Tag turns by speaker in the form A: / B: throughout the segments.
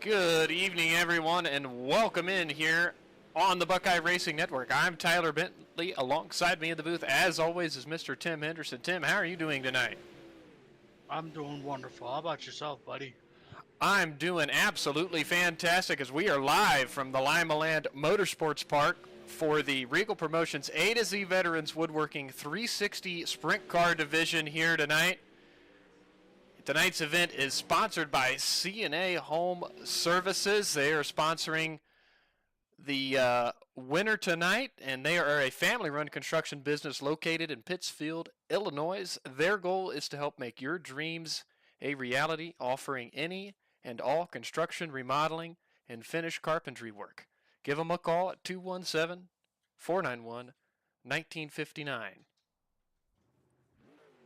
A: Good evening, everyone, and welcome in here on the Buckeye Racing Network. I'm Tyler Bentley. Alongside me in the booth, as always, is Mr. Tim Henderson. Tim, how are you doing tonight?
B: I'm doing wonderful. How about yourself, buddy?
A: I'm doing absolutely fantastic as we are live from the Limaland Motorsports Park for the Reigel Promotions A to Z Veterans Woodworking 360 Sprint Car Division here tonight. Tonight's event is sponsored by CNA Home Services. They are sponsoring the winner tonight, and they are a family-run construction business located in Pittsfield, Illinois. Their goal is to help make your dreams a reality, offering any and all construction, remodeling, and finished carpentry work. Give them a call at 217-491-1959.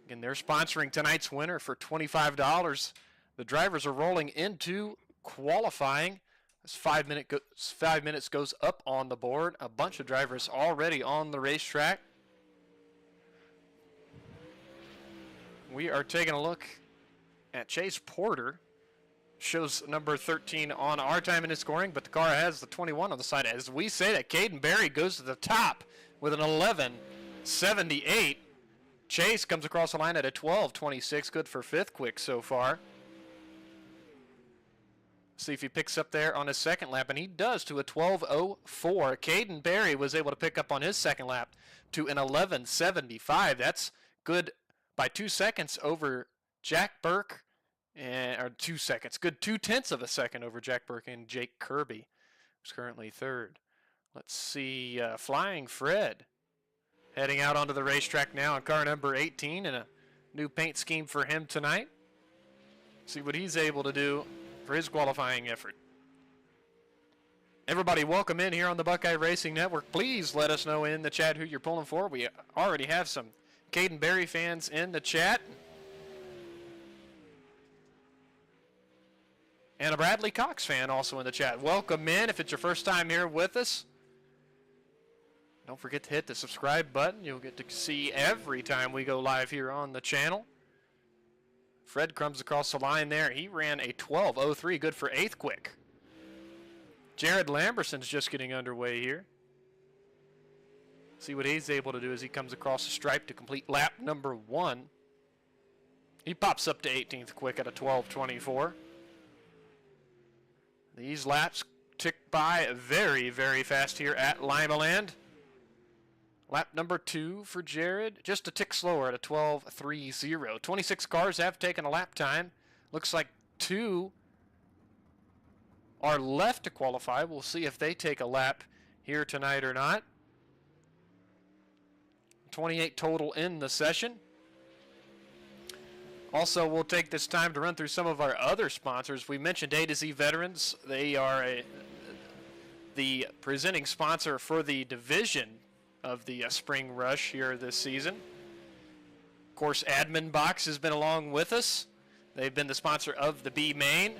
A: Again, they're sponsoring tonight's winner for $25. The drivers are rolling into qualifying. As 5 minutes goes up on the board. A bunch of drivers already on the racetrack. We are taking a look at Chase Porter. Shows number 13 on our time in his scoring, but the car has the 21 on the side. As we say that, Caden Berry goes to the top with an 11.78. Chase comes across the line at a 12.26, good for fifth quick so far. See if he picks up there on his second lap, and he does to a 12.04. Caden Berry was able to pick up on his second lap to an 11.75. That's good by 2 seconds over Jack Burke, or 2 seconds. Good 0.2 of a second over Jack Burke and Jake Kirby, who's currently third. Let's see, Flying Fred heading out onto the racetrack now in car number 18, and a new paint scheme for him tonight. See what he's able to do for his qualifying effort. Everybody, welcome in here on the Buckeye Racing Network. Please let us know in the chat who you're pulling for. We already have some Caden Berry fans in the chat. And a Bradley Cox fan also in the chat. Welcome in if it's your first time here with us. Don't forget to hit the subscribe button. You'll get to see every time we go live here on the channel. Fred comes across the line there. He ran a 12.03, good for eighth quick. Jared Lamberson's just getting underway here. See what he's able to do as he comes across the stripe to complete lap number 1. He pops up to 18th quick at a 12.24. These laps tick by very, very fast here at Limaland. Lap number 2 for Jared, just a tick slower at a 12.30. 26 cars have taken a lap time. Looks like 2 are left to qualify. We'll see if they take a lap here tonight or not. 28 total in the session. Also, we'll take this time to run through some of our other sponsors. We mentioned A to Z Veterans. They are the presenting sponsor for the division of the Spring Rush here this season. Of course, Admin Box has been along with us. They've been the sponsor of the B Main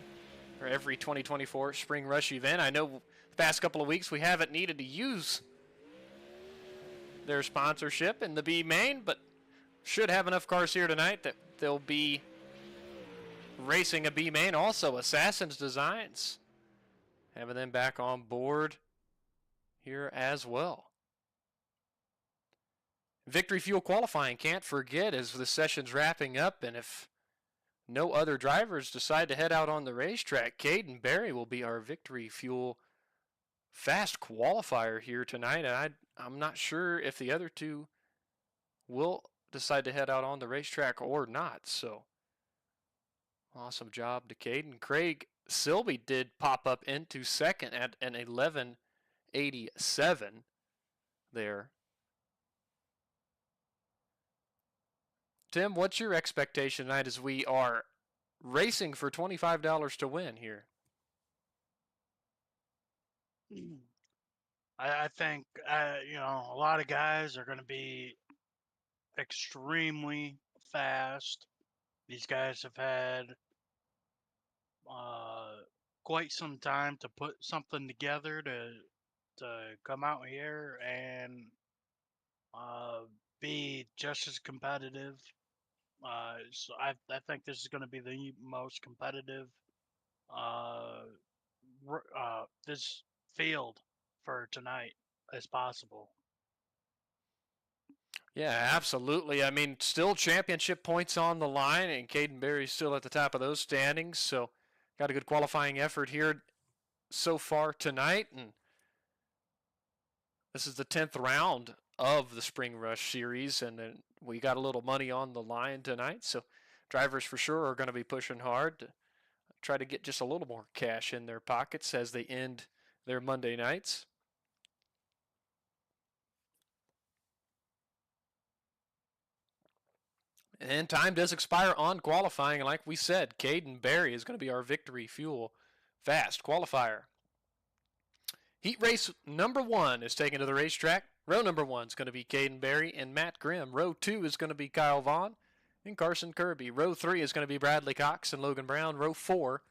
A: for every 2024 Spring Rush event. I know the past couple of weeks we haven't needed to use their sponsorship in the B Main, but should have enough cars here tonight that they'll be racing a B Main. Also, Assassin's Designs, having them back on board here as well. Victory Fuel qualifying, can't forget, as the session's wrapping up, and if no other drivers decide to head out on the racetrack, Caden Berry will be our Victory Fuel fast qualifier here tonight. And I'm not sure if the other two will decide to head out on the racetrack or not. So, awesome job to Caden. Craig Silby did pop up into second at an 11.87 there. Tim, what's your expectation tonight as we are racing for $25 to win here?
B: I think, a lot of guys are going to be extremely fast. These guys have had quite some time to put something together to come out here and be just as competitive. So I think this is going to be the most competitive this field for tonight as possible.
A: Yeah, absolutely. I mean, still championship points on the line, and Caden Berry's still at the top of those standings. So, got a good qualifying effort here so far tonight. And this is the 10th round of the Spring Rush Series, and then we got a little money on the line tonight. So, drivers for sure are going to be pushing hard to try to get just a little more cash in their pockets as they end their Monday nights. And time does expire on qualifying. Like we said, Caden Berry is going to be our victory fuel fast qualifier. Heat race number 1 is taken to the racetrack. Row number 1 is going to be Caden Berry and Matt Grimm. Row 2 is going to be Kyle Vaughn and Carson Kirby. Row 3 is going to be Bradley Cox and Logan Brown. Row 4,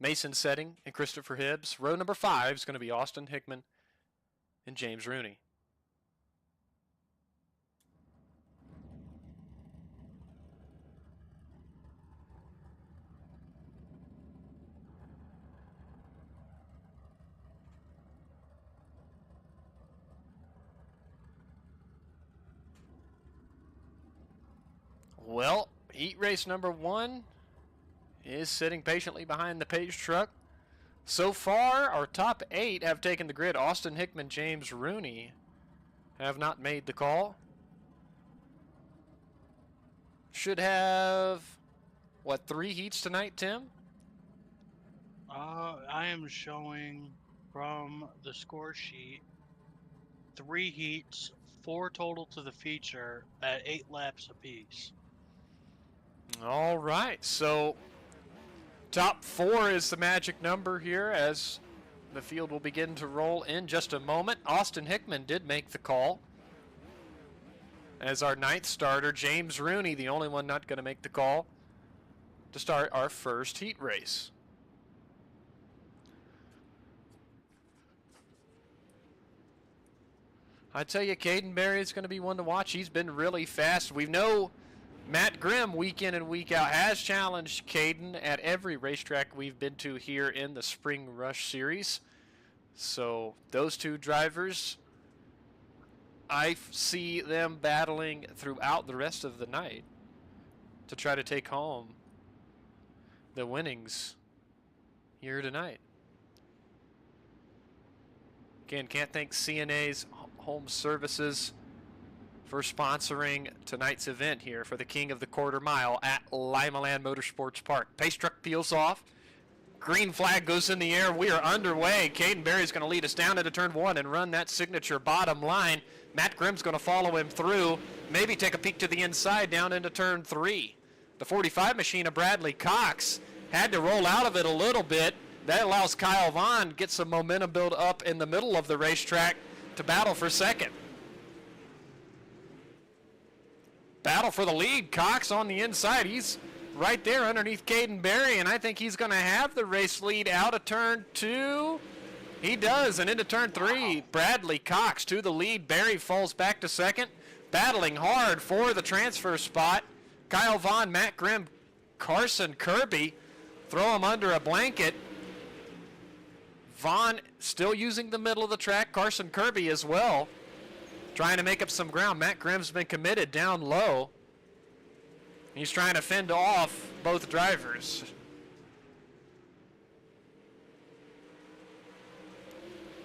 A: Mason Setting and Christopher Hibbs. Row number 5 is going to be Austin Hickman and James Rooney. Well, heat race number 1 is sitting patiently behind the Page truck. So far, our top 8 have taken the grid. Austin Hickman, James Rooney have not made the call. Should have, 3 heats tonight, Tim?
B: I am showing from the score sheet 3 heats, 4 total to the feature at 8 laps apiece.
A: All right, so top 4 is the magic number here as the field will begin to roll in just a moment. Austin Hickman did make the call as our 9th starter. James Rooney, the only one not going to make the call to start our first heat race. I tell you, Caden Berry is going to be one to watch. He's been really fast. We know Matt Grimm, week in and week out, has challenged Caden at every racetrack we've been to here in the Spring Rush Series. So those two drivers, I see them battling throughout the rest of the night to try to take home the winnings here tonight. Again, can't thank CNA'S Home Services for sponsoring tonight's event here for the King of the Quarter Mile at Limaland Motorsports Park. Pace truck peels off. Green flag goes in the air. We are underway. Caden Berry is going to lead us down into turn 1 and run that signature bottom line. Matt Grimm's going to follow him through, maybe take a peek to the inside down into turn 3. The 45 machine of Bradley Cox had to roll out of it a little bit. That allows Kyle Vaughn to get some momentum build up in the middle of the racetrack to battle for second. Battle for the lead. Cox on the inside. He's right there underneath Caden Berry, and I think he's going to have the race lead out of turn 2. He does, and into turn 3. Bradley Cox to the lead. Berry falls back to second. Battling hard for the transfer spot. Kyle Vaughn, Matt Grimm, Carson Kirby throw him under a blanket. Vaughn still using the middle of the track. Carson Kirby as well, trying to make up some ground. Matt Grimm's been committed down low. He's trying to fend off both drivers.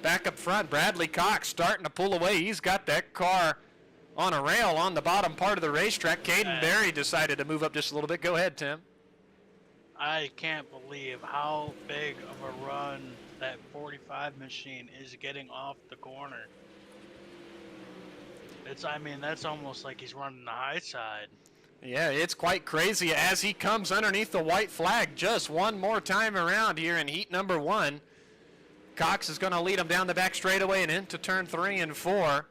A: Back up front, Bradley Cox starting to pull away. He's got that car on a rail on the bottom part of the racetrack. Caden Berry decided to move up just a little bit. Go ahead, Tim.
B: I can't believe how big of a run that 45 machine is getting off the corner. That's almost like he's running the high side.
A: Yeah, it's quite crazy as he comes underneath the white flag just one more time around here in heat number 1. Cox is going to lead him down the back straightaway and into turn 3 and 4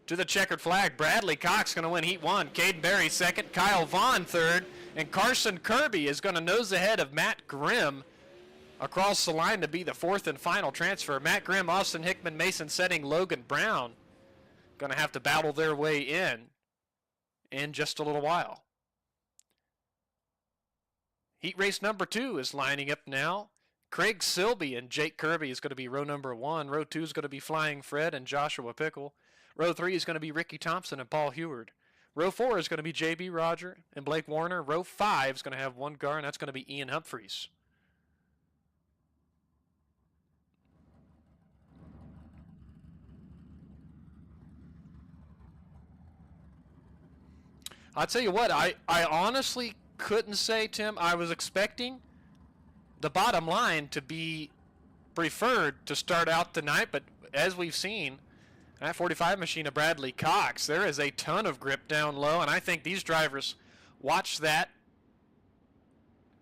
A: to the checkered flag. Bradley Cox going to win heat 1. Caden Berry second. Kyle Vaughn third. And Carson Kirby is going to nose ahead of Matt Grimm across the line to be the 4th and final transfer. Matt Grimm, Austin Hickman, Mason Setting, Logan Brown going to have to battle their way in just a little while. Heat race number 2 is lining up now. Craig Silby and Jake Kirby is going to be row number 1. Row 2 is going to be Flying Fred and Joshua Pickle. Row 3 is going to be Ricky Thompson and Paul Heward. Row 4 is going to be J.B. Roger and Blake Warner. Row 5 is going to have one car, and that's going to be Ian Humphreys. I'll tell you what, I honestly couldn't say, Tim. I was expecting the bottom line to be preferred to start out the night, but as we've seen, that 45 machine of Bradley Cox, there is a ton of grip down low, and I think these drivers watch that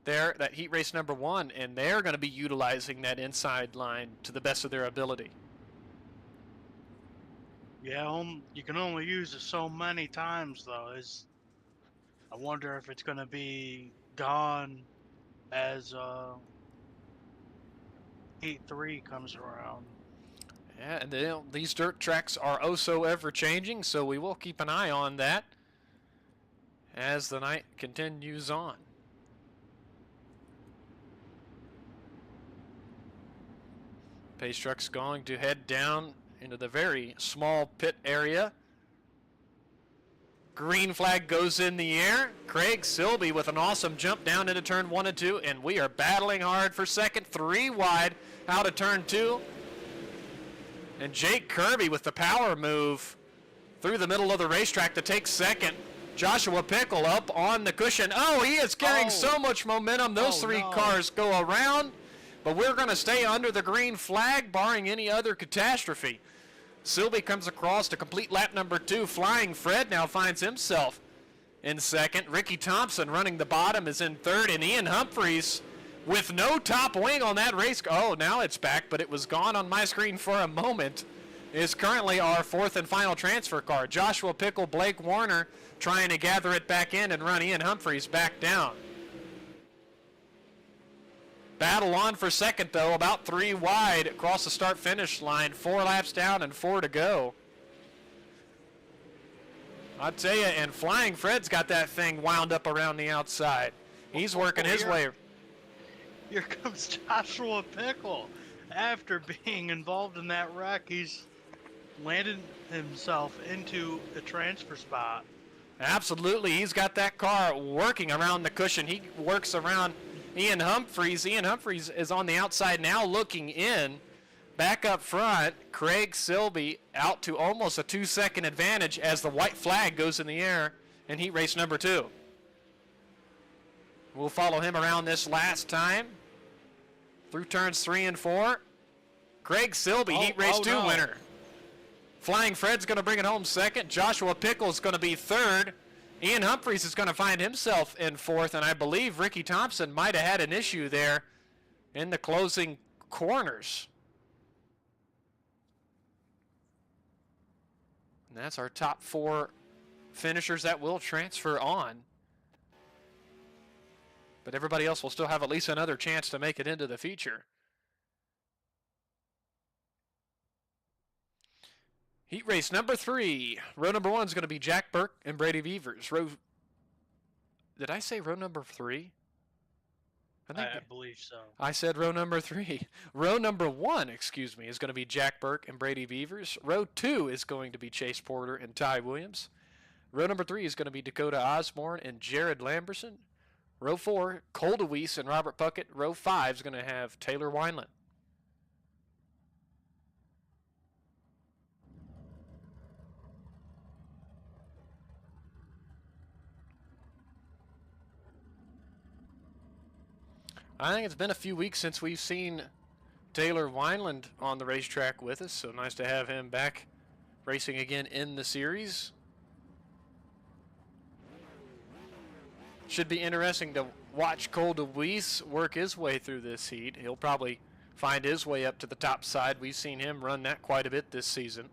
A: there, that heat race number 1, and they're going to be utilizing that inside line to the best of their ability.
B: Yeah, you can only use it so many times, though. I wonder if it's going to be gone as Heat 3 comes around.
A: Yeah, and these dirt tracks are oh so ever changing, so we will keep an eye on that as the night continues on. Pace truck's going to head down into the very small pit area. Green flag goes in the air. Craig Silby with an awesome jump down into turn 1 and 2, and we are battling hard for second. 3 wide out of turn 2. And Jake Kirby with the power move through the middle of the racetrack to take second. Joshua Pickle up on the cushion. Oh, he is carrying so much momentum. Those three cars go around, but we're going to stay under the green flag, barring any other catastrophe. Silby comes across to complete lap number 2. Flying Fred now finds himself in second. Ricky Thompson running the bottom is in third, and Ian Humphreys with no top wing on that race. Oh, now it's back, but it was gone on my screen for a moment. Is currently our 4th and final transfer car. Joshua Pickle, Blake Warner trying to gather it back in and run Ian Humphreys back down. Battle on for second, though, about 3 wide across the start-finish line. 4 laps down and 4 to go. I'll tell you, and Flying Fred's got that thing wound up around the outside. He's working his way.
B: Here comes Joshua Pickle. After being involved in that wreck, he's landed himself into a transfer spot.
A: Absolutely. He's got that car working around the cushion. He works around Ian Humphreys. Ian Humphreys is on the outside now looking in. Back up front, Craig Silby out to almost a 2-second advantage as the white flag goes in the air in heat race number 2. We'll follow him around this last time through turns 3 and 4. Craig Silby, heat race 2 winner. Flying Fred's going to bring it home second. Joshua Pickle's going to be third. Ian Humphreys is going to find himself in 4th, and I believe Ricky Thompson might have had an issue there in the closing corners. And that's our top 4 finishers that will transfer on. But everybody else will still have at least another chance to make it into the feature. Heat race number 3. Row number 1 is going to be Jack Burke and Brady Beavers. Did I say row number 3?
B: I believe so.
A: I said row number 3. Row number 1, excuse me, is going to be Jack Burke and Brady Beavers. Row 2 is going to be Chase Porter and Ty Williams. Row number 3 is going to be Dakota Osborne and Jared Lamberson. Row 4, Cole DeWeese and Robert Puckett. Row 5 is going to have Taylor Wineland. I think it's been a few weeks since we've seen Taylor Wineland on the racetrack with us, so nice to have him back racing again in the series. Should be interesting to watch Cole DeWeese work his way through this heat. He'll probably find his way up to the top side. We've seen him run that quite a bit this season.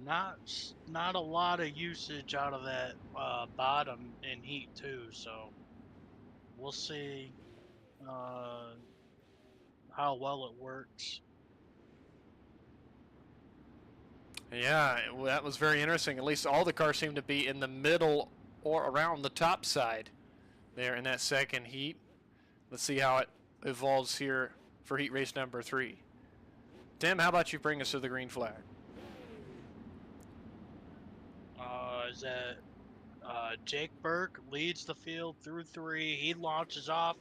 B: Not a lot of usage out of that bottom in heat 2, so we'll see how well it works.
A: Yeah, that was very interesting. At least all the cars seem to be in the middle or around the top side there in that second heat. Let's see how it evolves here for heat race number 3. Tim, how about you bring us to the green flag?
B: Is that Jake Burke leads the field through 3. He launches off.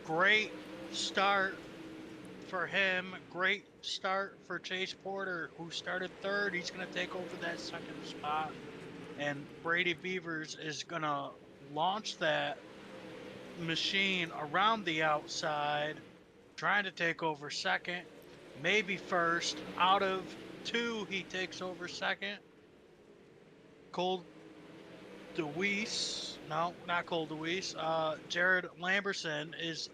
B: Great start for him. Great start for Chase Porter, who started 3rd. He's going to take over that 2nd spot. And Brady Beavers is going to launch that machine around the outside, trying to take over 2nd, maybe 1st. Out of 2, he takes over 2nd. Cole DeWeese, no, not Cole DeWeese. Jared Lamberson is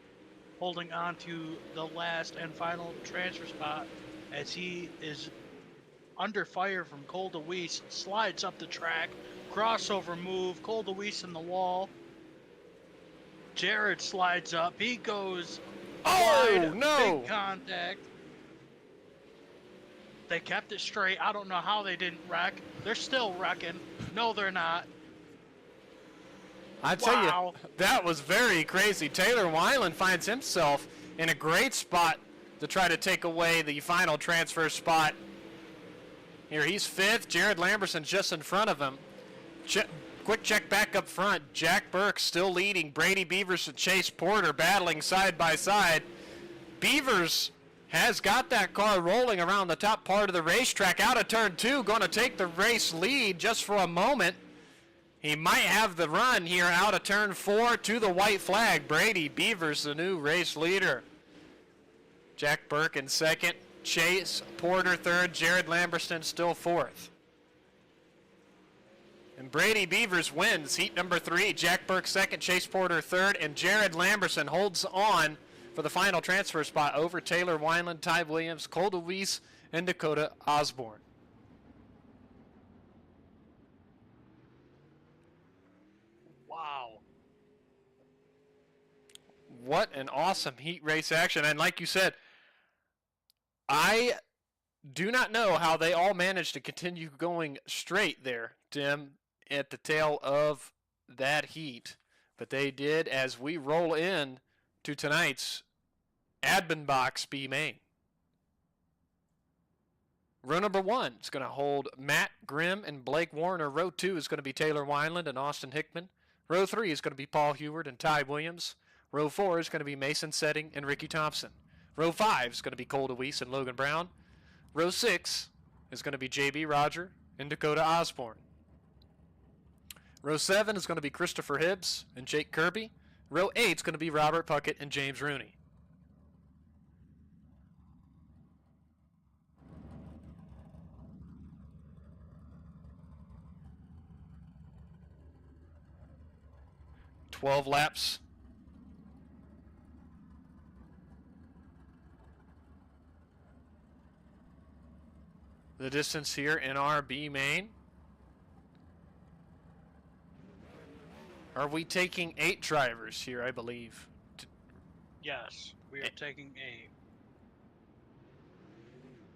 B: holding on to the last and final transfer spot as he is under fire from Cole DeWeese. Slides up the track, crossover move. Cole DeWeese in the wall. Jared slides up. He goes wide.
A: No!
B: Big contact. They kept it straight. I don't know how they didn't wreck. They're still wrecking. No, they're not.
A: I tell
B: Wow.
A: you, that was very crazy. Taylor Wineland finds himself in a great spot to try to take away the final transfer spot. Here he's 5th. Jared Lamberson just in front of him. Quick check back up front. Jack Burke still leading. Brady Beavers and Chase Porter battling side by side. Beavers has got that car rolling around the top part of the racetrack. Out of turn 2, going to take the race lead just for a moment. He might have the run here out of turn 4 to the white flag. Brady Beavers, the new race leader. Jack Burke in 2nd. Chase Porter 3rd. Jared Lamberson still 4th. And Brady Beavers wins heat number 3. Jack Burke 2nd. Chase Porter 3rd. And Jared Lamberson holds on for the final transfer spot over Taylor Wineland, Ty Williams, Cole DeWeese, and Dakota Osborne.
B: Wow.
A: What an awesome heat race action. And like you said, I do not know how they all managed to continue going straight there, Tim, at the tail of that heat. But they did as we roll in to tonight's admin box B main. Row number 1 is going to hold Matt Grimm and Blake Warner. Row 2 is going to be Taylor Wineland and Austin Hickman. Row 3 is going to be Paul Heward and Ty Williams. Row 4 is going to be Mason Setting and Ricky Thompson. Row 5 is going to be Cole DeWeese and Logan Brown. Row 6 is going to be J.B. Roger and Dakota Osborne. Row 7 is going to be Christopher Hibbs and Jake Kirby. Row 8 is going to be Robert Puckett and James Rooney. "12 laps. The distance here in our B main. Are we taking 8 drivers here, I believe?
B: Yes, we are taking 8.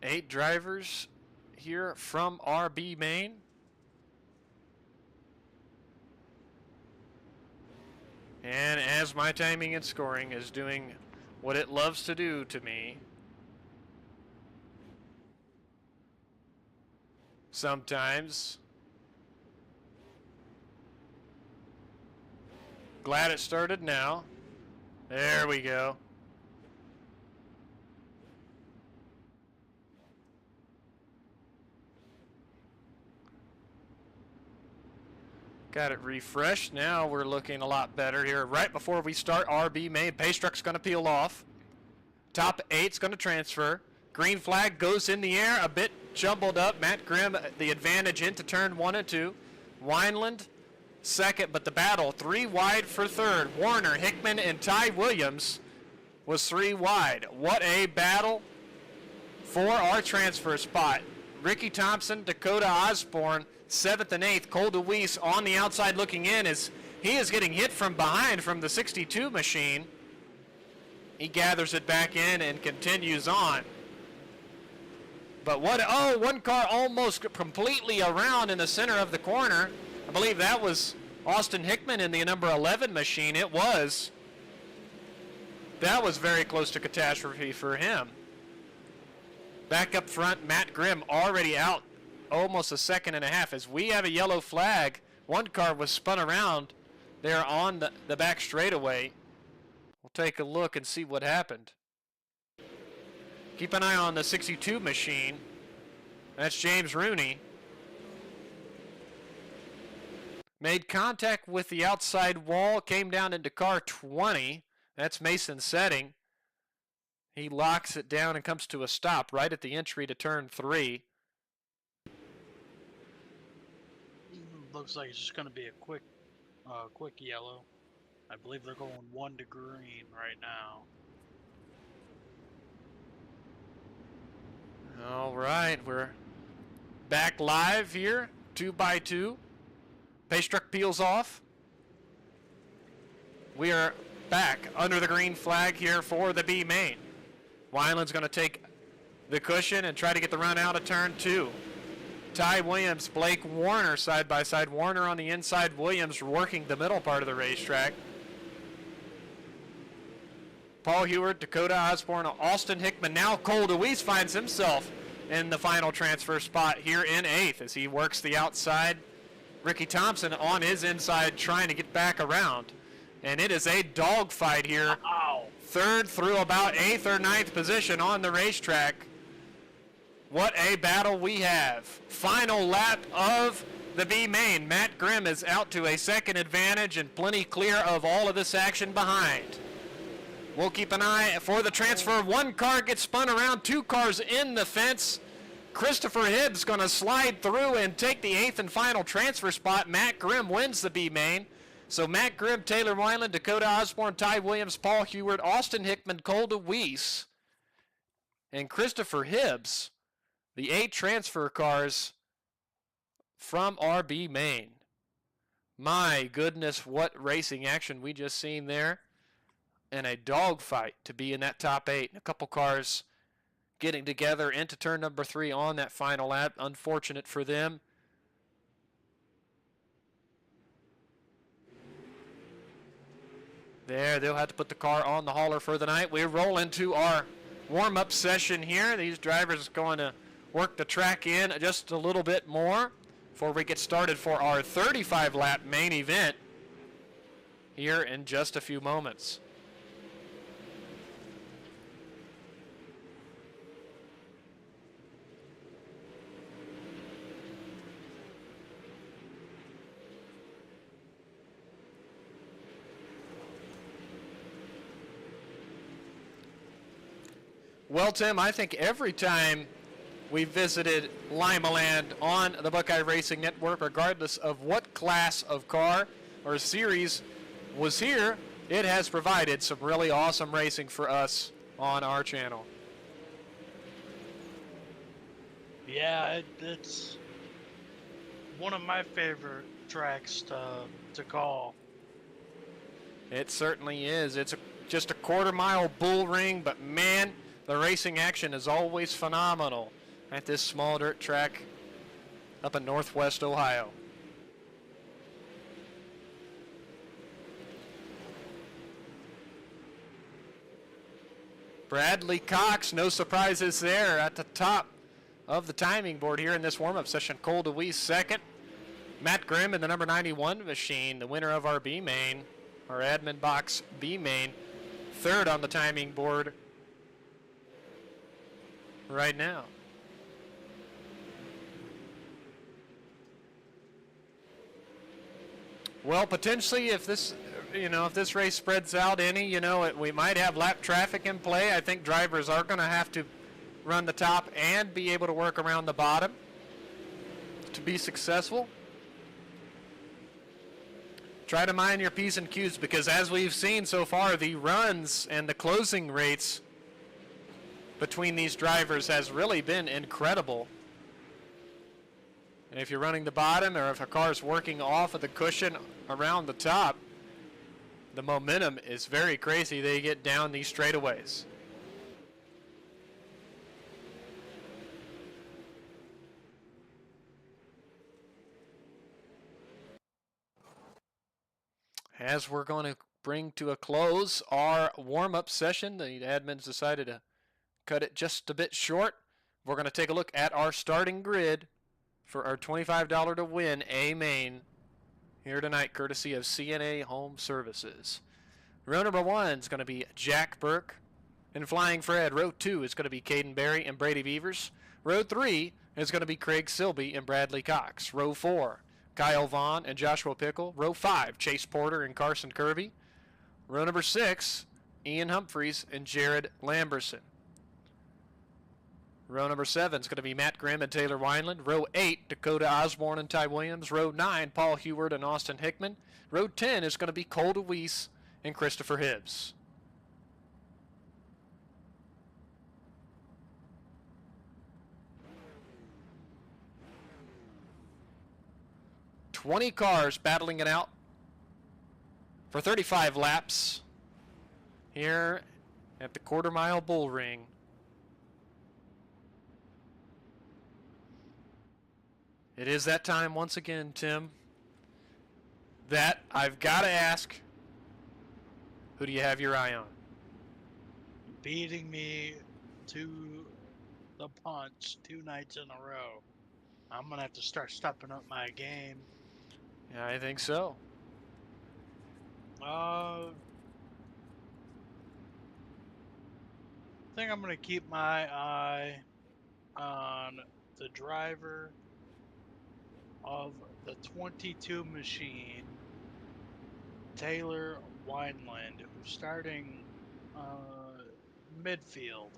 A: 8 drivers here from our B main. And as my timing and scoring is doing what it loves to do to me, sometimes. Glad it started now. There we go. Got it refreshed. Now we're looking a lot better here. Right before we start RB main, pace truck's going to peel off. Top 8's going to transfer. Green flag goes in the air, a bit jumbled up. Matt Grimm, the advantage into turn 1 and 2. Wineland, second, but the battle 3 wide for third. Warner, Hickman, and Ty Williams was 3 wide. What a battle for our transfer spot. Ricky Thompson, Dakota Osborne, 7th and 8th. Cole DeWeese on the outside looking in as he is getting hit from behind from the 62 machine. He gathers it back in and continues on. But one car almost completely around in the center of the corner. believe that was Austin Hickman in the number 11 machine. It was. That was very close to catastrophe for him. Back up front, Matt Grimm already out almost a second and a half. As we have a yellow flag, one car was spun around there on the back straightaway. We'll take a look and see what happened. Keep an eye on the 62 machine. That's James Rooney. Made contact with the outside wall, came down into car 20. That's Mason Setting. He locks it down and comes to a stop right at the entry to turn 3.
B: Looks like it's just going to be a quick yellow. I believe they're going 1 to green right now.
A: All right, we're back live here, 2x2. Pace truck peels off. We are back under the green flag here for the B main. Weiland's going to take the cushion and try to get the run out of turn 2. Ty Williams, Blake Warner side by side. Warner on the inside, Williams working the middle part of the racetrack. Paul Heward, Dakota Osborne, Austin Hickman. Now Cole DeWeese finds himself in the final transfer spot here in 8th as he works the outside. Ricky Thompson on his inside trying to get back around. And it is a dogfight here.
B: Ow.
A: 3rd through about 8th or 9th position on the racetrack. What a battle we have. Final lap of the B main. Matt Grimm is out to a second advantage and plenty clear of all of this action behind. We'll keep an eye for the transfer. 1 car gets spun around, 2 cars in the fence. Christopher Hibbs going to slide through and take the 8th and final transfer spot. Matt Grimm wins the B main. So Matt Grimm, Taylor Weiland, Dakota Osborne, Ty Williams, Paul Heward, Austin Hickman, Cole DeWeese, and Christopher Hibbs, the 8 transfer cars from our B main. My goodness, what racing action we just seen there. And a dogfight to be in that top 8. And a couple cars getting together into turn number 3 on that final lap. Unfortunate for them. There, they'll have to put the car on the hauler for the night. We roll into our warm-up session here. These drivers are going to work the track in just a little bit more before we get started for our 35-lap main event here in just a few moments. Well, Tim, I think every time we visited Limaland on the Buckeye Racing Network, regardless of what class of car or series was here, it has provided some really awesome racing for us on our channel.
B: Yeah, it's one of my favorite tracks to call.
A: It certainly is. It's just a quarter-mile bull ring, but man, the racing action is always phenomenal at this small dirt track up in Northwest Ohio. Bradley Cox, no surprises there at the top of the timing board here in this warm-up session. Cole DeWeese second. Matt Grimm in the number 91 machine, the winner of our B main, our admin box B main, third on the timing board right now. Well, potentially if this race spreads out any, we might have lap traffic in play. I think drivers are going to have to run the top and be able to work around the bottom to be successful. Try to mind your P's and Q's, because as we've seen so far, the runs and the closing rates between these drivers has really been incredible. And if you're running the bottom, or if a car is working off of the cushion around the top, the momentum is very crazy. They get down these straightaways. as we're going to bring to a close our warm-up session, the admins decided to cut it just a bit short. We're going to take a look at our starting grid for our $25 to win A main here tonight, courtesy of CNA Home Services. Row number 1 is going to be Jack Burke and Flying Fred. Row 2 is going to be Caden Berry and Brady Beavers. Row 3 is going to be Craig Silby and Bradley Cox. Row 4, Kyle Vaughn and Joshua Pickle. Row 5, Chase Porter and Carson Kirby. Row number 6, Ian Humphreys and Jared Lamberson. Row number 7 is going to be Matt Grimm and Taylor Wineland. Row 8, Dakota Osborne and Ty Williams. Row 9, Paul Heward and Austin Hickman. Row 10 is going to be Cole DeWeese and Christopher Hibbs. "20 cars battling it out for 35 laps here at the quarter-mile bull ring. It is that time once again, Tim, that I've got to ask, who do you have your eye on?
B: Beating me to the punch 2 nights in a row. I'm going to have to start stepping up my game.
A: Yeah, I think so.
B: I think I'm going to keep my eye on the driver of the 22 machine, Taylor Wineland, who's starting midfield.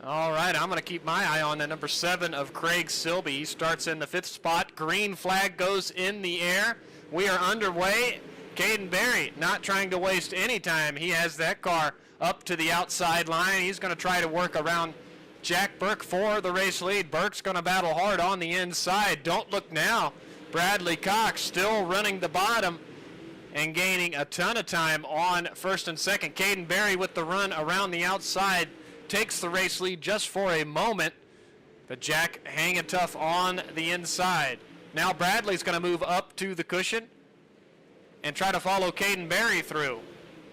A: All right, I'm going to keep my eye on the number 7 of Craig Silby. He starts in the 5th spot. Green flag goes in the air. We are underway. Caden Berry not trying to waste any time. He has that car up to the outside line. He's going to try to work around Jack Burke for the race lead. Burke's going to battle hard on the inside. Don't look now. Bradley Cox still running the bottom and gaining a ton of time on first and second. Caden Berry with the run around the outside takes the race lead just for a moment, but Jack hanging tough on the inside. Now Bradley's going to move up to the cushion and try to follow Caden Berry through.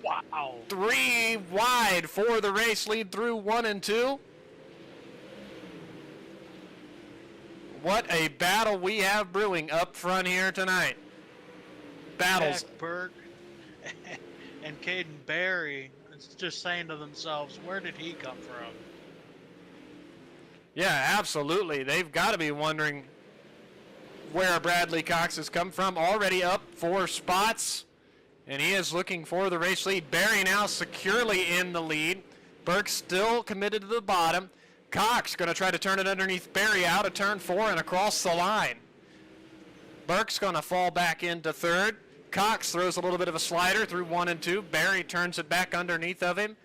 B: Wow.
A: 3 wide for the race lead through 1 and 2. What a battle we have brewing up front here tonight. Battles.
B: Jack Burke and Caden Berry is just saying to themselves, where did he come from?
A: Yeah, absolutely. They've got to be wondering where Bradley Cox has come from. Already up 4 spots, and he is looking for the race lead. Berry now securely in the lead. Burke still committed to the bottom. Cox going to try to turn it underneath Berry out of turn 4 and across the line. Burke's going to fall back into 3rd. Cox throws a little bit of a slider through 1 and 2. Berry turns it back underneath of him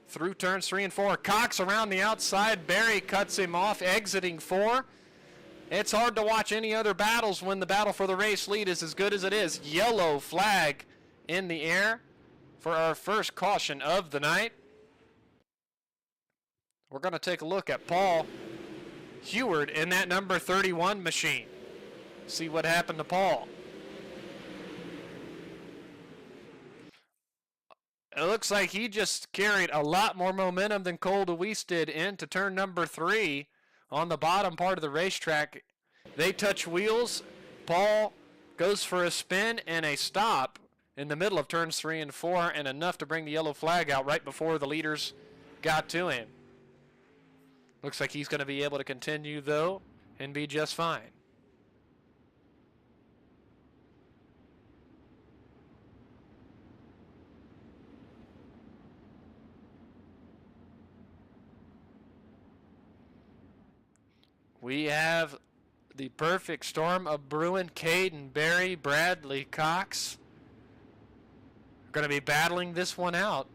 A: through turns 3 and 4. Cox around the outside. Berry cuts him off, exiting 4. It's hard to watch any other battles when the battle for the race lead is as good as it is. Yellow flag in the air for our first caution of the night. We're going to take a look at Paul Heward in that number 31 machine. See what happened to Paul. It looks like he just carried a lot more momentum than Cole DeWeese did into turn number 3 on the bottom part of the racetrack. They touch wheels. Paul goes for a spin and a stop in the middle of turns 3 and 4, and enough to bring the yellow flag out right before the leaders got to him. Looks like he's going to be able to continue, though, and be just fine. We have the perfect storm of brewing. Caden Berry, Bradley Cox are going to be battling this one out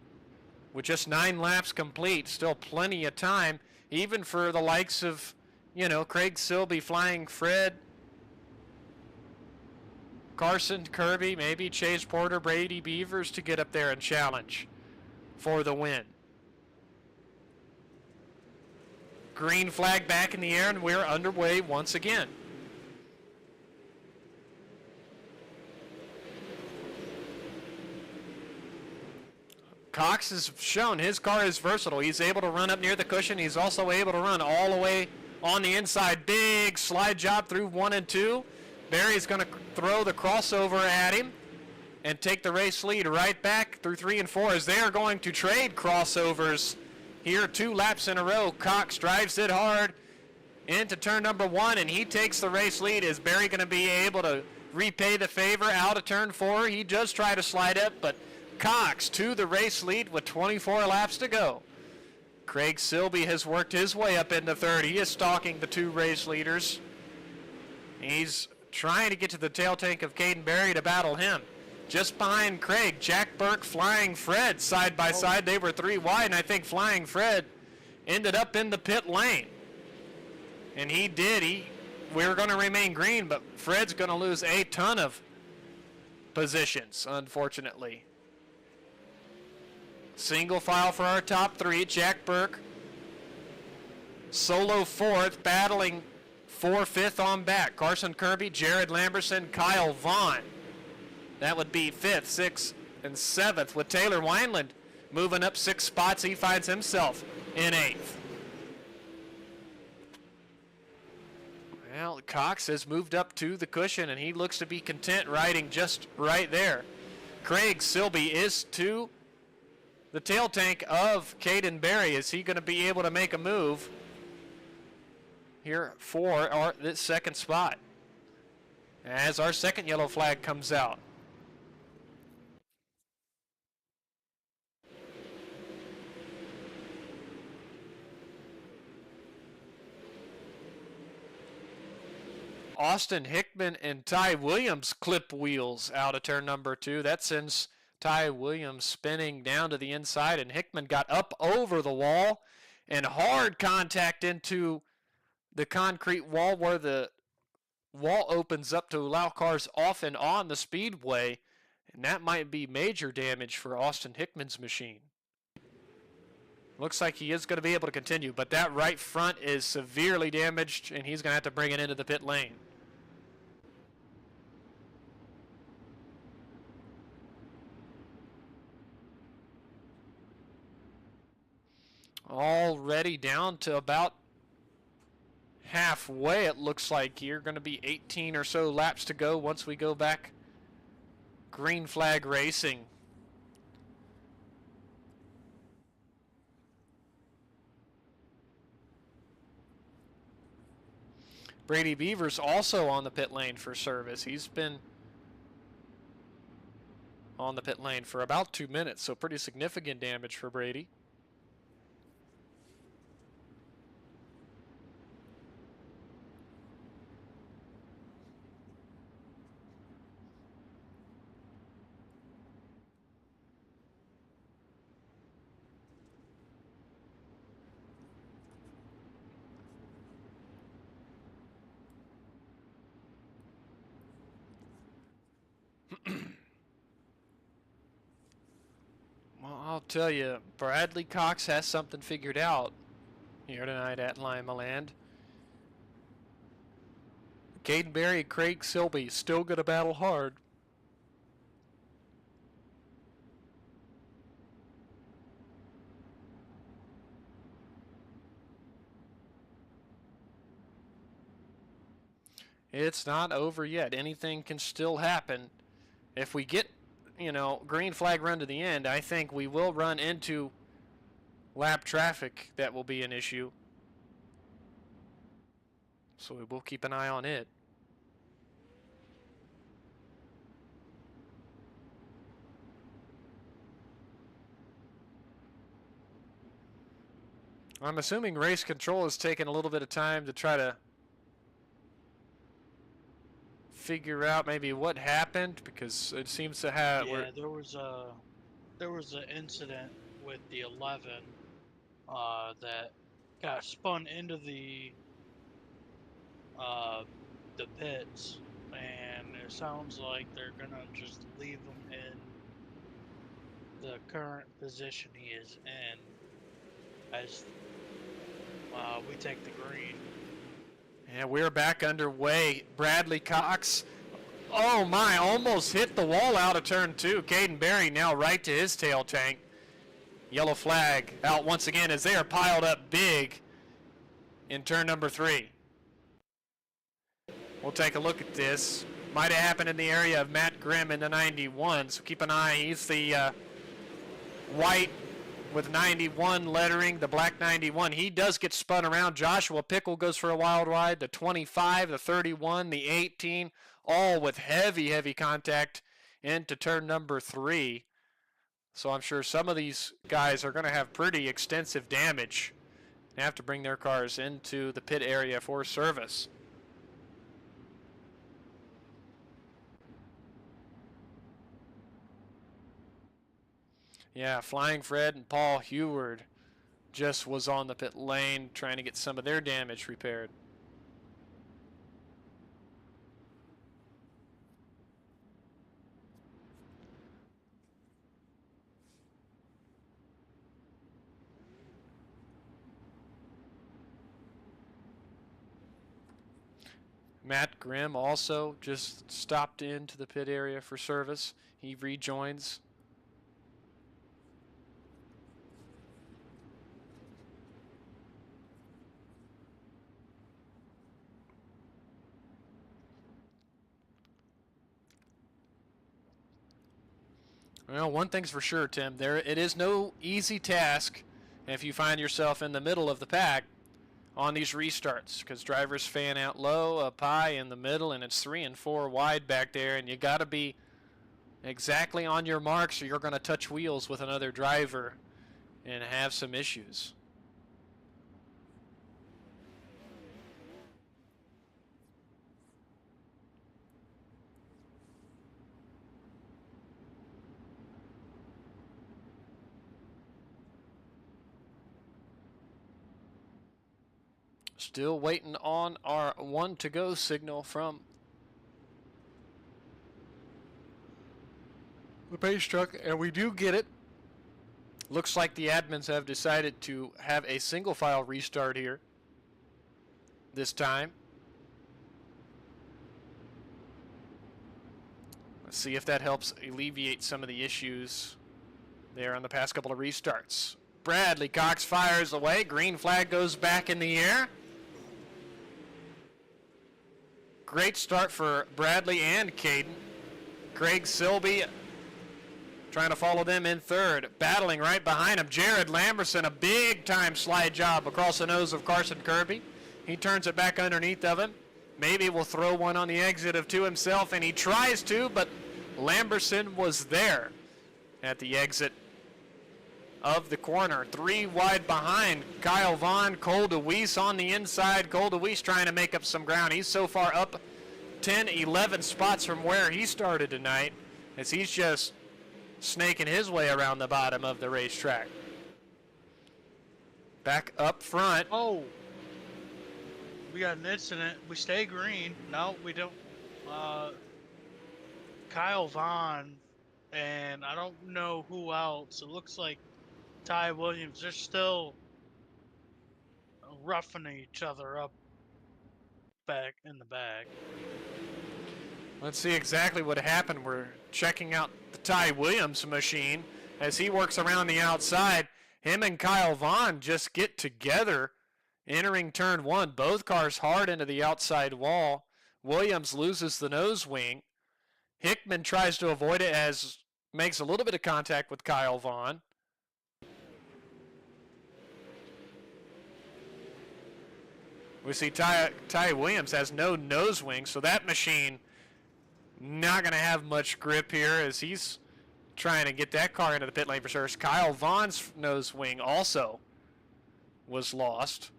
A: with just 9 laps complete. Still plenty of time, even for the likes of, Craig Silby, Flying Fred, Carson Kirby, maybe Chase Porter, Brady Beavers to get up there and challenge for the win. Green flag back in the air, and we're underway once again. Cox has shown his car is versatile. He's able to run up near the cushion. He's also able to run all the way on the inside. Big slide job through 1 and 2. Barry's going to throw the crossover at him and take the race lead right back through 3 and 4 as they are going to trade crossovers here 2 laps in a row. Cox drives it hard into turn number 1, and he takes the race lead. Is Barry going to be able to repay the favor out of turn 4? He does try to slide up, but Cox to the race lead with 24 laps to go. Craig Silby has worked his way up into third. He is stalking the 2 race leaders. He's trying to get to the tail tank of Caden Barry to battle him. Just behind Craig, Jack Burke, Flying Fred side by side. They were 3 wide, and I think Flying Fred ended up in the pit lane. And he did. We were going to remain green, but Fred's going to lose a ton of positions, unfortunately. Single file for our top 3. Jack Burke, solo 4th, battling for 5th on back. Carson Kirby, Jared Lamberson, Kyle Vaughn. That would be 5th, 6th, and 7th. With Taylor Wineland moving up 6 spots, he finds himself in 8th. Well, Cox has moved up to the cushion, and he looks to be content riding just right there. Craig Silby is to the tail tank of Caden Barry. Is he going to be able to make a move here for this 2nd spot as our 2nd yellow flag comes out? Austin Hickman and Ty Williams clip wheels out of turn number 2. That sends Ty Williams spinning down to the inside, and Hickman got up over the wall and hard contact into the concrete wall where the wall opens up to allow cars off and on the speedway, and that might be major damage for Austin Hickman's machine. Looks like he is going to be able to continue, but that right front is severely damaged, and he's going to have to bring it into the pit lane. Already down to about halfway, it looks like. You're going to be 18 or so laps to go once we go back green flag racing. Brady Beavers also on the pit lane for service. He's been on the pit lane for about 2 minutes, so pretty significant damage for Brady. Well, I'll tell you, Bradley Cox has something figured out here tonight at Limaland. Caden Barry and Craig Silby still going to battle hard. It's not over yet. Anything can still happen. If we get, green flag run to the end, I think we will run into lap traffic. That will be an issue. So we will keep an eye on it. I'm assuming race control has taken a little bit of time to try to figure out maybe what happened, because it seems to have.
B: Yeah, there was an incident with the 11 that got spun into the pits, and it sounds like they're gonna just leave him in the current position he is in as we take the green.
A: Yeah, we're back underway. Bradley Cox, oh my, almost hit the wall out of turn 2. Caden Barry now right to his tail tank. Yellow flag out once again as they are piled up big in turn number 3. We'll take a look at this. Might have happened in the area of Matt Grimm in the 91, so keep an eye. He's the white with 91 lettering, the black 91. He does get spun around. Joshua Pickle goes for a wild ride. The 25, the 31, the 18, all with heavy, heavy contact into turn number 3. So I'm sure some of these guys are going to have pretty extensive damage and have to bring their cars into the pit area for service. Yeah, Flying Fred and Paul Heward just was on the pit lane trying to get some of their damage repaired. Matt Grimm also just stopped into the pit area for service. He rejoins. Well, one thing's for sure, Tim. It is no easy task if you find yourself in the middle of the pack on these restarts, because drivers fan out low, up high, in the middle, and it's 3 and 4 wide back there, and you got to be exactly on your marks or you're going to touch wheels with another driver and have some issues. Still waiting on our 1 to go signal from the base truck, and we do get it. Looks like the admins have decided to have a single file restart here this time. Let's see if that helps alleviate some of the issues there on the past couple of restarts. Bradley Cox fires away. Green flag goes back in the air. Great start for Bradley and Caden. Craig Silby trying to follow them in third. Battling right behind him, Jared Lamberson, a big-time slide job across the nose of Carson Kirby. He turns it back underneath of him. Maybe will throw one on the exit of 2 himself, and he tries to, but Lamberson was there at the exit of the corner. 3 wide behind Kyle Vaughn. Cole DeWeese on the inside. Cole DeWeese trying to make up some ground. He's so far up 10, 11 spots from where he started tonight, as he's just snaking his way around the bottom of the racetrack. Back up front.
B: Oh, we got an incident. We stay green. No, we don't. Kyle Vaughn and I don't know who else. It looks like Ty Williams. They're still roughing each other up back in the back.
A: Let's see exactly what happened. We're checking out the Ty Williams machine as he works around the outside. Him and Kyle Vaughn just get together entering turn 1. Both cars hard into the outside wall. Williams loses the nose wing. Hickman tries to avoid it as makes a little bit of contact with Kyle Vaughn. We see Ty Williams has no nose wing, so that machine not going to have much grip here as he's trying to get that car into the pit lane for service. Kyle Vaughn's nose wing also was lost.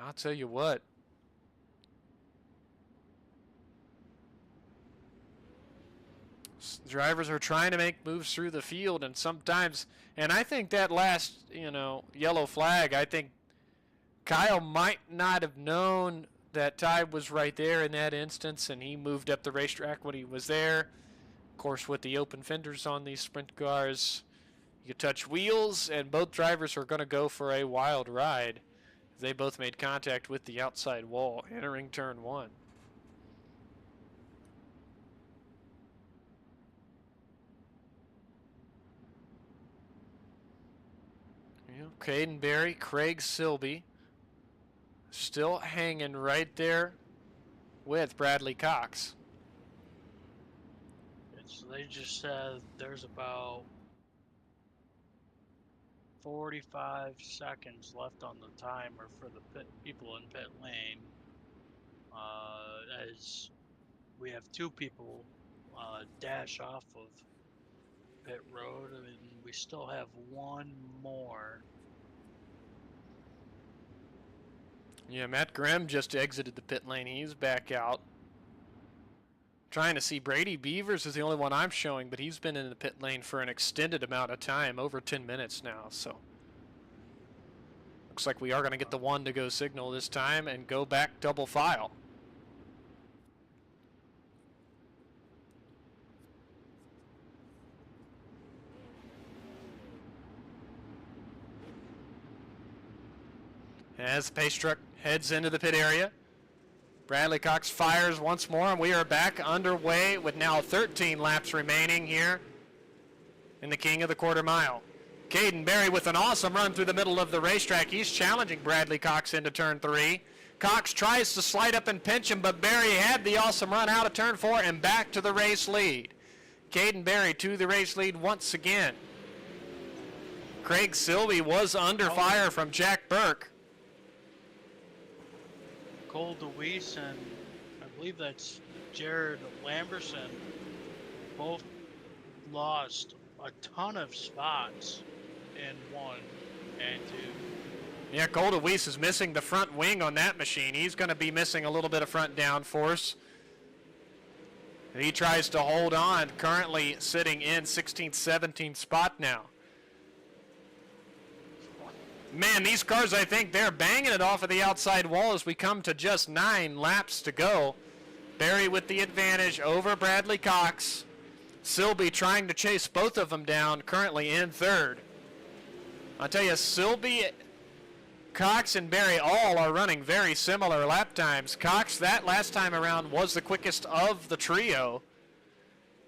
A: I'll tell you what. Drivers are trying to make moves through the field, and sometimes, and I think that last, yellow flag, I think Kyle might not have known that Ty was right there in that instance, and he moved up the racetrack when he was there. Of course, with the open fenders on these sprint cars, You touch wheels, and both drivers are going to go for a wild ride. They both made contact with the outside wall entering turn 1. Caden Berry, Craig Silby still hanging right there with Bradley Cox.
B: They just said there's about 45 seconds left on the timer for the people in pit lane. As we have 2 people dash off of pit road, and we still have 1 more.
A: Yeah, Matt Grimm just exited the pit lane. He's back out. Trying to see Brady Beavers is the only one I'm showing, but he's been in the pit lane for an extended amount of time, over 10 minutes now. So looks like we are going to get the 1 to go signal this time and go back double file. As the pace truck heads into the pit area, Bradley Cox fires once more, and we are back underway with now 13 laps remaining here in the King of the Quarter Mile. Caden Berry with an awesome run through the middle of the racetrack. He's challenging Bradley Cox into turn 3. Cox tries to slide up and pinch him, but Berry had the awesome run out of turn 4 and back to the race lead. Caden Berry to the race lead once again. Craig Silby was under fire from Jack Burke.
B: Cole DeWeese and I believe that's Jared Lamberson both lost a ton of spots in 1 and 2.
A: Yeah, Cole DeWeese is missing the front wing on that machine. He's going to be missing a little bit of front downforce. He tries to hold on, currently sitting in 16th, 17th spot now. Man, these cars, I think they're banging it off of the outside wall as we come to just 9 laps to go. Berry with the advantage over Bradley Cox. Silby trying to chase both of them down, currently in 3rd. I'll tell you, Silby, Cox, and Berry all are running very similar lap times. Cox, that last time around, was the quickest of the trio,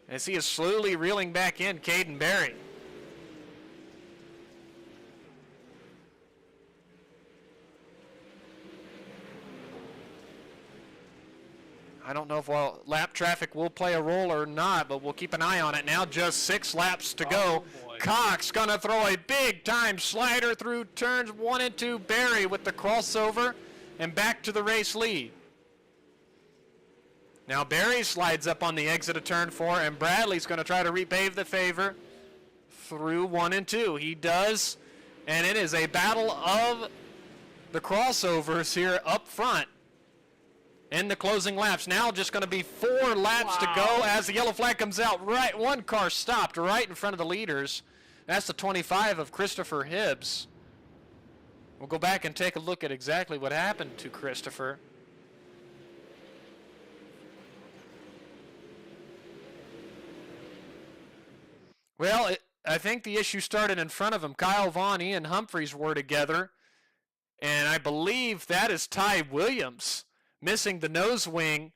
A: as he is slowly reeling back in Caden Berry. I don't know if lap traffic will play a role or not, but we'll keep an eye on it. Now just 6 laps to go. Cox going to throw a big-time slider through turns 1 and 2. Berry with the crossover and back to the race lead. Now Berry slides up on the exit of turn 4, and Bradley's going to try to repave the favor through 1 and 2. He does, and it is a battle of the crossovers here up front. In the closing laps. Now just going to be 4 laps to go as the yellow flag comes out. Right, 1 car stopped right in front of the leaders. That's the 25 of Christopher Hibbs. We'll go back and take a look at exactly what happened to Christopher. Well, I think the issue started in front of him. Kyle Vaughn, Ian Humphreys were together. And I believe that is Ty Williams. Missing the nose wing.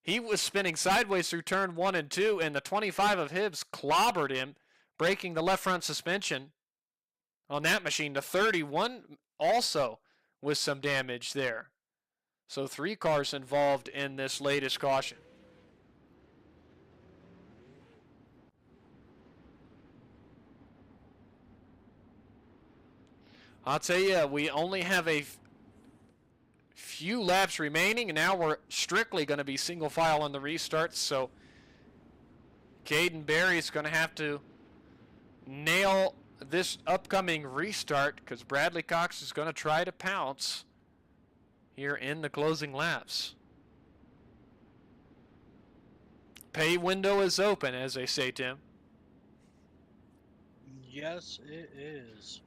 A: He was spinning sideways through turn 1 and 2, and the 25 of Hibbs clobbered him, breaking the left front suspension on that machine. The 31 also with some damage there. So 3 cars involved in this latest caution. I'll tell you, we only have a few laps remaining, and now we're strictly going to be single file on the restarts, so Caden Berry's going to have to nail this upcoming restart because Bradley Cox is going to try to pounce here in the closing laps. Pay window is open, as they say, Tim.
B: Yes, it is.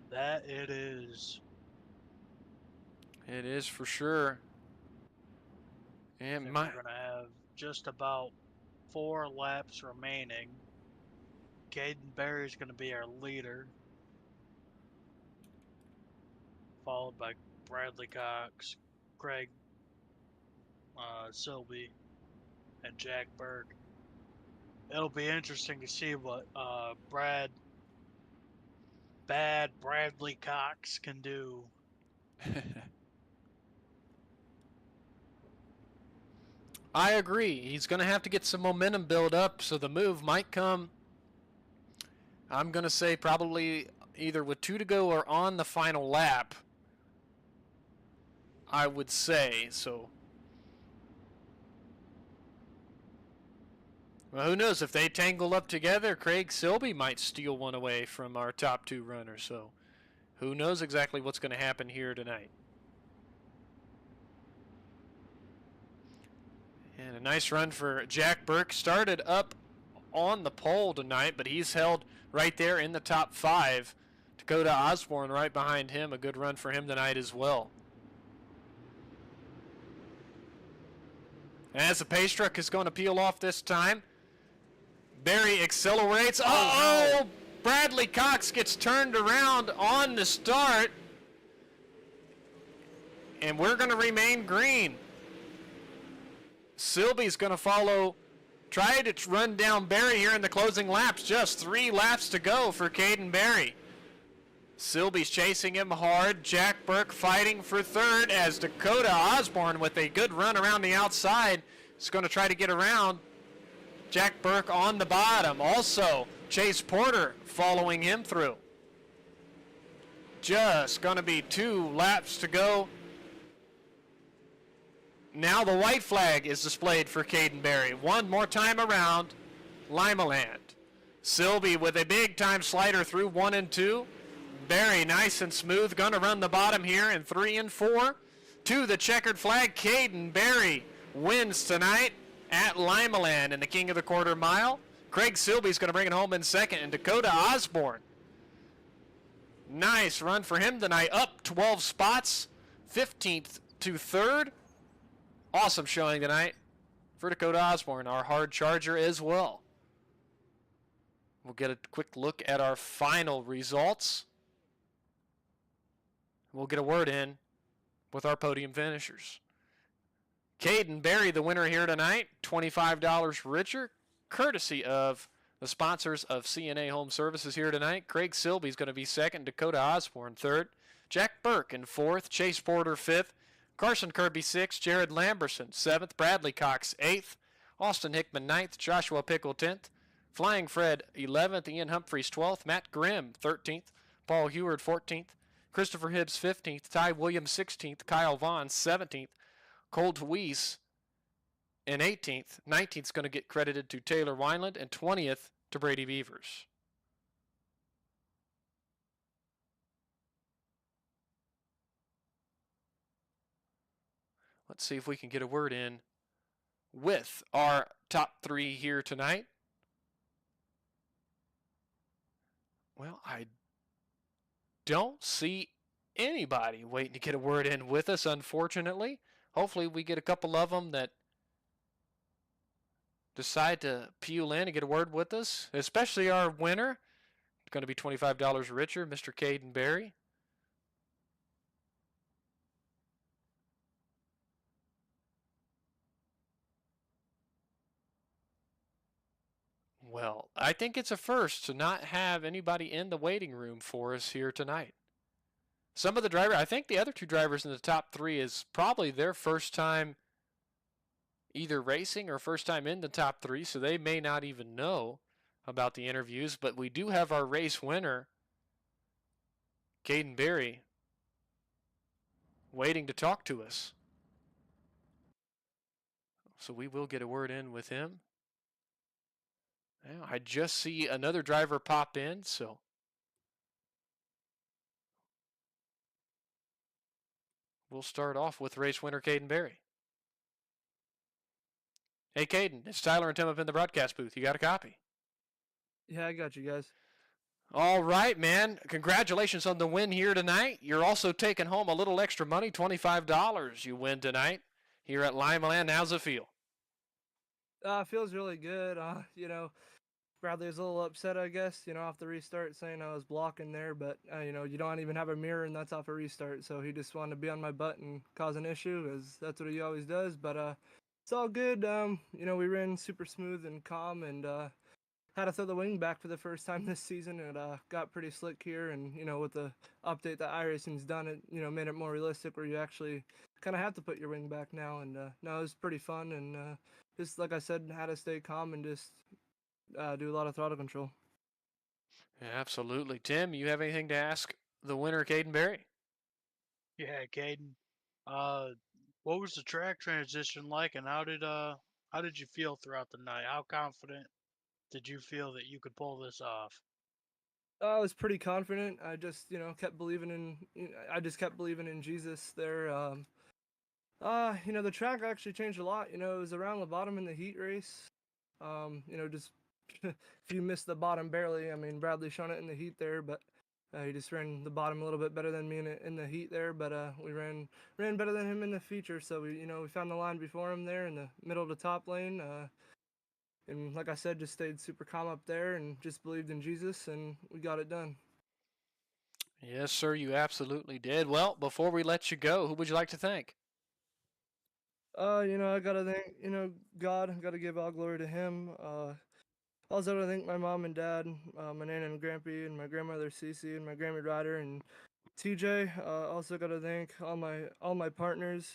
B: That it is.
A: It is for sure. And
B: we're going to have just about 4 laps remaining. Caden Berry's going to be our leader, followed by Bradley Cox, Craig Silby, and Jack Burke. It'll be interesting to see what bad Bradley Cox can do.
A: I agree. He's going to have to get some momentum built up, so the move might come, I'm going to say, probably either with 2 to go or on the final lap, I would say. So, well, who knows? If they tangle up together, Craig Silby might steal one away from our top 2 runners. So, who knows exactly what's going to happen here tonight. And a nice run for Jack Burke. Started up on the pole tonight, but he's held right there in the top 5. Dakota Osborne right behind him. A good run for him tonight as well. As the pace truck is going to peel off this time, Berry accelerates. Uh-oh! Bradley Cox gets turned around on the start. And we're going to remain green. Silby's going to follow, try to run down Berry here in the closing laps. Just 3 laps to go for Caden Berry. Silby's chasing him hard. Jack Burke fighting for 3rd as Dakota Osborne with a good run around the outside is going to try to get around Jack Burke on the bottom. Also, Chase Porter following him through. Just going to be 2 laps to go. Now the white flag is displayed for Caden Berry. One more time around Limaland. Silby with a big time slider through 1 and 2. Berry nice and smooth. Going to run the bottom here in 3 and 4. To the checkered flag, Caden Berry wins tonight at Limaland in the King of the Quarter Mile. Craig Silby's going to bring it home in 2nd. And Dakota Osborne. Nice run for him tonight. Up 12 spots. 15th to 3rd. Awesome showing tonight for Dakota Osborne, our hard charger as well. We'll get a quick look at our final results. We'll get a word in with our podium finishers. Caden Berry, the winner here tonight, $25 richer, courtesy of the sponsors of CNA Home Services here tonight. Craig Silby's going to be 2nd, Dakota Osborne 3rd, Jack Burke in 4th, Chase Porter 5th, Carson Kirby 6th, Jared Lamberson 7th, Bradley Cox 8th, Austin Hickman 9th, Joshua Pickle 10th, Flying Fred 11th, Ian Humphreys 12th, Matt Grimm 13th, Paul Heward 14th, Christopher Hibbs 15th, Ty Williams 16th, Kyle Vaughn 17th, Colt Weiss in 18th. 19th is going to get credited to Taylor Wineland, and 20th to Brady Beavers. Let's see if we can get a word in with our top 3 here tonight. Well, I don't see anybody waiting to get a word in with us, unfortunately. Hopefully we get a couple of them that decide to peel in and get a word with us, especially our winner. It's going to be $25 richer, Mr. Caden Berry. Well, I think it's a first to not have anybody in the waiting room for us here tonight. Some of the drivers, I think the other 2 drivers in the top 3 is probably their first time either racing or first time in the top 3, so they may not even know about the interviews, but we do have our race winner, Caden Berry, waiting to talk to us. So we will get a word in with him. Now, I just see another driver pop in, so we'll start off with race winner Caden Berry. Hey, Caden, it's Tyler and Tim up in the broadcast booth. You got a copy?
C: Yeah, I got you guys.
A: All right, man. Congratulations on the win here tonight. You're also taking home a little extra money, $25 you win tonight here at Limaland. How's it feel?
C: Feels really good. Bradley was a little upset, I guess, off the restart, saying I was blocking there, but you don't even have a mirror, and that's off a restart. So he just wanted to be on my butt and cause an issue, because that's what he always does. But it's all good. We ran super smooth and calm, and had to throw the wing back for the first time this season. It got pretty slick here, and with the update that iRacing's done, it made it more realistic, where you actually kind of have to put your wing back now. And no, it was pretty fun, and just like I said, had to stay calm and just do a lot of throttle control.
A: Yeah, absolutely. Tim, you have anything to ask the winner, Caden Berry?
B: Yeah, Caden. Uh, what was the track transition like, and how did you feel throughout the night? How confident did you feel that you could pull this off?
C: I was pretty confident. I just, kept believing I just kept believing in Jesus there. The track actually changed a lot. It was around the bottom in the heat race. Just if you missed the bottom barely, I mean, Bradley shone it in the heat there, but he just ran the bottom a little bit better than me in the heat there. But we ran better than him in the feature, so we found the line before him there in the middle of the top lane. And like I said, just stayed super calm up there and just believed in Jesus, and we got it done.
A: Yes, sir, you absolutely did. Well, before we let you go, who would you like to thank?
C: I gotta thank, God. Gotta give all glory to Him. Also gotta thank my mom and dad, my nana and grandpa, and my grandmother Cece, and my grandma Ryder, and TJ. Also gotta thank all my partners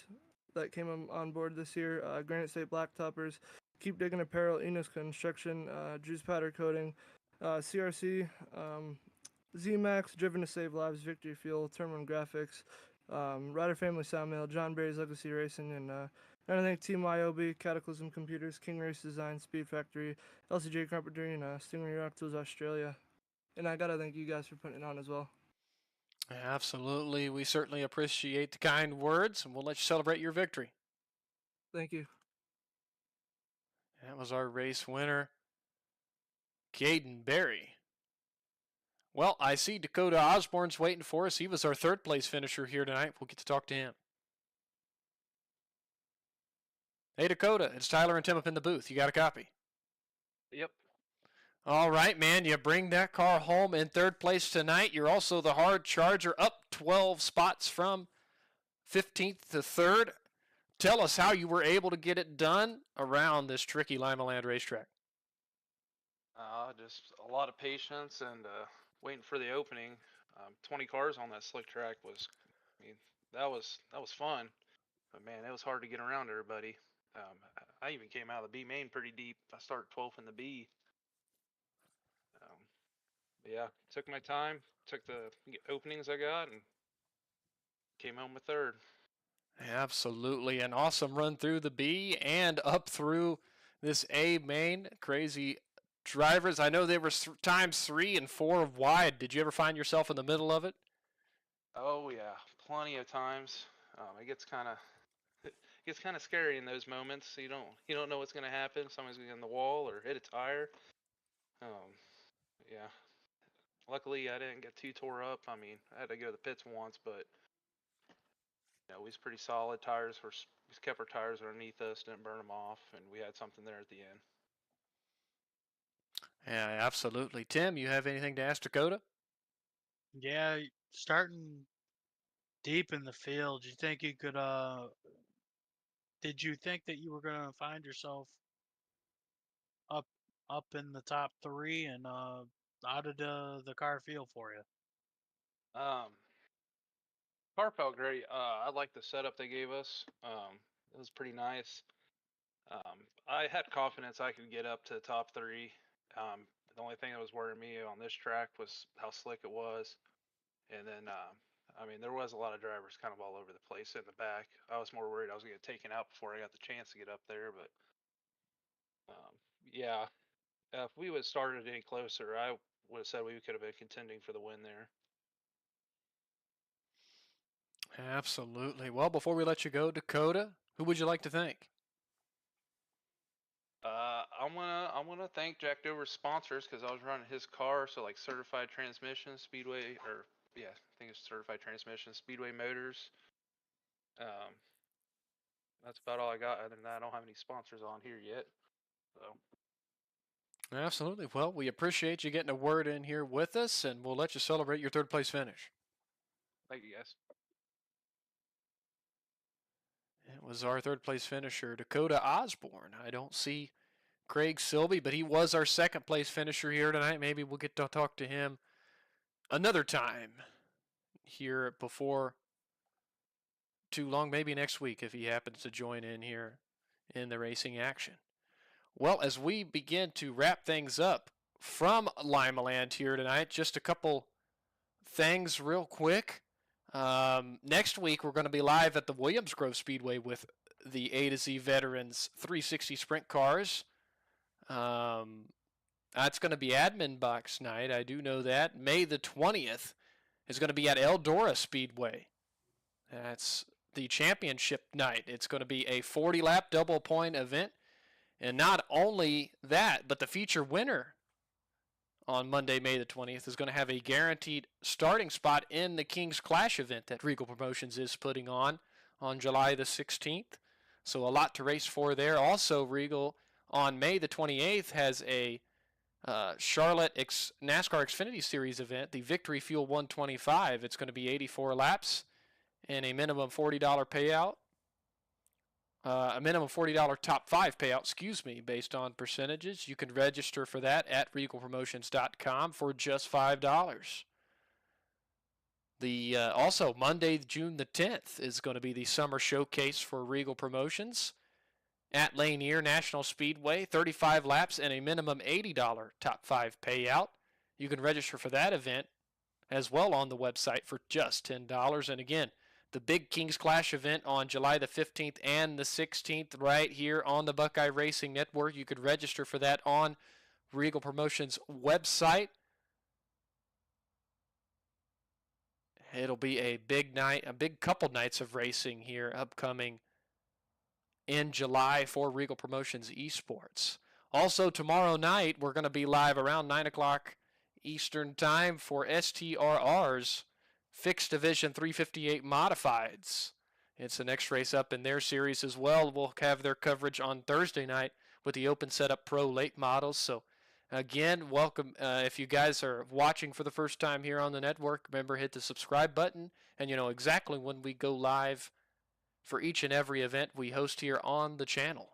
C: that came on board this year. Granite State Blacktoppers, Keep Digging Apparel, Enos Construction, Juice Powder Coating, CRC, ZMAX, Driven to Save Lives, Victory Fuel, Terminal Graphics, Rider Family Sawmill, John Barry's Legacy Racing, and I thank Team YOB, Cataclysm Computers, King Race Design, Speed Factory, LCJ Carpentry, and Stingray Rock Tools Australia. And I gotta thank you guys for putting it on as well.
A: Absolutely. We certainly appreciate the kind words, and we'll let you celebrate your victory.
C: Thank you.
A: That was our race winner, Caden Berry. Well, I see Dakota Osborne's waiting for us. He was our third place finisher here tonight. We'll get to talk to him. Hey, Dakota, it's Tyler and Tim up in the booth. You got a copy?
D: Yep.
A: All right, man. You bring that car home in third place tonight. You're also the hard charger, up 12 spots from 15th to 3rd. Tell us how you were able to get it done around this tricky Limaland racetrack.
D: Just a lot of patience and waiting for the opening. 20 cars on that slick track was, I mean, that was fun. But man, it was hard to get around everybody. I even came out of the B main pretty deep. I started 12th in the B. But yeah, took my time, took the openings I got, and came home with third.
A: Absolutely. An awesome run through the B and up through this A main. Crazy drivers. I know there were times 3 and 4 wide. Did you ever find yourself in the middle of it?
D: Oh yeah, plenty of times. It gets kind of scary in those moments. You don't know what's gonna happen. Someone's gonna get in the wall or hit a tire. Yeah. Luckily, I didn't get too tore up. I mean, I had to go to the pits once, but we was pretty solid. We kept our tires underneath us, didn't burn them off, and we had something there at the end.
A: Yeah, absolutely. Tim, you have anything to ask Dakota?
B: Yeah, starting deep in the field, you think you could did you think that you were gonna find yourself up up in the top three, and how did the car feel for you?
D: Um, Car felt great. I liked the setup they gave us. It was pretty nice. I had confidence I could get up to the top three. The only thing that was worrying me on this track was how slick it was. And then, I mean, there was a lot of drivers kind of all over the place in the back. I was more worried I was going to get taken out before I got the chance to get up there. But yeah, if we would have started any closer, I would have said we could have been contending for the win there.
A: Absolutely. Well, before we let you go, Dakota, who would you like to thank?
D: I wanna thank Jack Dover's sponsors because I was running his car, so like Certified Transmission, Speedway, or yeah, I think it's Certified Transmission, Speedway Motors, um, That's about all I got. Other than that, I don't have any sponsors on here yet. So
A: Absolutely. Well, we appreciate you getting a word in here with us, and we'll let you celebrate your third place finish.
D: thank you guys.
A: It was our third place finisher, Dakota Osborne. I don't see Craig Silby, but he was our second place finisher here tonight. Maybe we'll get to talk to him another time here before too long, maybe next week if he happens to join in here in the racing action. Well, as we begin to wrap things up from Limaland here tonight, just a couple things real quick. Next week, we're going to be live at the Williams Grove Speedway with the A to Z Veterans 360 Sprint cars. That's going to be admin box night. I do know that. May the 20th is going to be at Eldora Speedway. That's the championship night. It's going to be a 40-lap double point event. And not only that, but the feature winner on Monday, May the 20th, is going to have a guaranteed starting spot in the King's Clash event that Reigel Promotions is putting on July the 16th. So a lot to race for there. Also, Reigel on May the 28th has a Charlotte NASCAR Xfinity Series event, the Victory Fuel 125. It's going to be 84 laps and a minimum $40 payout. A minimum $40 top 5 payout, based on percentages. You can register for that at RegalPromotions.com for just $5. Also, Monday, June the 10th is going to be the summer showcase for Regal Promotions at Lanier National Speedway. 35 laps and a minimum $80 top 5 payout. You can register for that event as well on the website for just $10. And again, the big King's Clash event on July the 15th and the 16th right here on the Buckeye Racing Network. You could register for that on Regal Promotions website. It'll be a big night, a big couple nights of racing here upcoming in July for Regal Promotions Esports. Also, tomorrow night, we're going to be live around 9 o'clock Eastern Time for STRR's Fixed Division 358 Modifieds. It's the next race up in their series as well. We'll have their coverage on Thursday night with the Open Setup Pro late models. So, again, welcome. If you guys are watching for the first time here on the network, remember, hit the subscribe button, and you know exactly when we go live for each and every event we host here on the channel.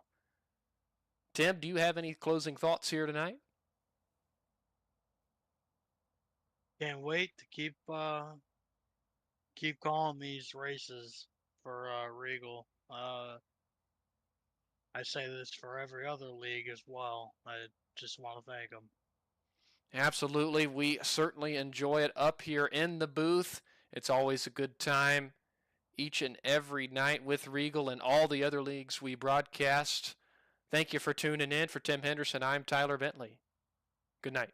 A: Tim, do you have any closing thoughts here tonight?
B: Can't wait to keep calling these races for Regal. I say this for every other league as well. I just want to thank them.
A: Absolutely. We certainly enjoy it up here in the booth. It's always a good time each and every night with Regal and all the other leagues we broadcast. Thank you for tuning in. For Tim Henderson, I'm Tyler Bentley. Good night.